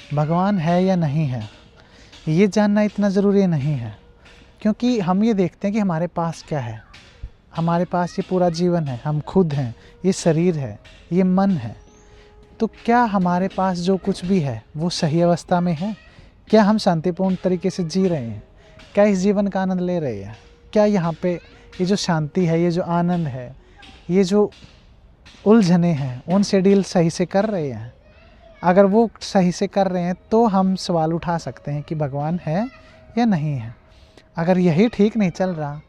भगवान है या नहीं है, ये जानना इतना ज़रूरी नहीं है, क्योंकि हम ये देखते हैं कि हमारे पास क्या है। हमारे पास ये पूरा जीवन है, हम खुद हैं, ये शरीर है, ये मन है। तो क्या हमारे पास जो कुछ भी है वो सही अवस्था में है? क्या हम शांतिपूर्ण तरीके से जी रहे हैं? क्या इस जीवन का आनंद ले रहे हैं? क्या यहाँ पे ये जो शांति है, ये जो आनंद है, ये जो उलझने हैं, उनसे डील सही से कर रहे हैं? अगर वो सही से कर रहे हैं तो हम सवाल उठा सकते हैं कि भगवान है या नहीं है। अगर यही ठीक नहीं चल रहा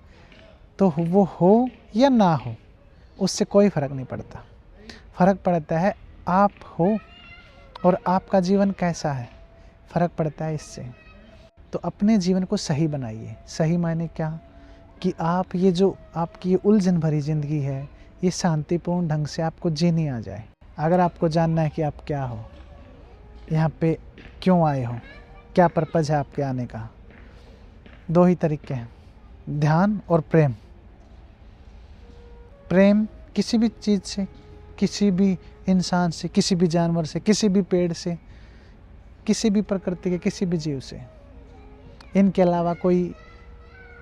तो वो हो या ना हो, उससे कोई फ़र्क नहीं पड़ता। फ़र्क पड़ता है आप हो और आपका जीवन कैसा है, फ़र्क पड़ता है इससे। तो अपने जीवन को सही बनाइए। सही मायने क्या कि आप ये जो आपकी ये उलझन भरी ज़िंदगी है, ये शांतिपूर्ण ढंग से आपको जीनी आ जाए। अगर आपको जानना है कि आप क्या हो, यहाँ पे क्यों आए हो, क्या पर्पज़ है आपके आने का, दो ही तरीके हैं, ध्यान और प्रेम। प्रेम किसी भी चीज़ से, किसी भी इंसान से, किसी भी जानवर से, किसी भी पेड़ से, किसी भी प्रकृति के किसी भी जीव से, इनके अलावा कोई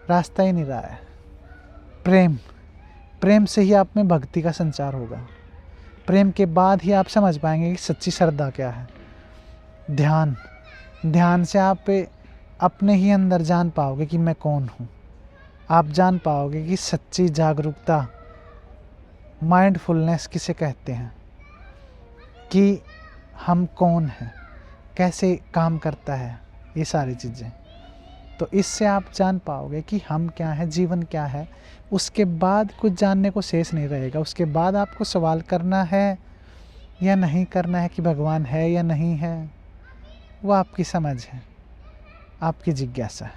रास्ता ही नहीं रहा है। प्रेम से ही आप में भक्ति का संचार होगा। प्रेम के बाद ही आप समझ पाएंगे कि सच्ची श्रद्धा क्या है। ध्यान से आप अपने ही अंदर जान पाओगे कि मैं कौन हूँ। आप जान पाओगे कि सच्ची जागरूकता, माइंडफुलनेस किसे कहते हैं, कि हम कौन हैं, कैसे काम करता है ये सारी चीज़ें। तो इससे आप जान पाओगे कि हम क्या हैं, जीवन क्या है। उसके बाद कुछ जानने को शेष नहीं रहेगा। उसके बाद आपको सवाल करना है या नहीं करना है कि भगवान है या नहीं है, वो आपकी समझ है, आपकी जिज्ञासा है।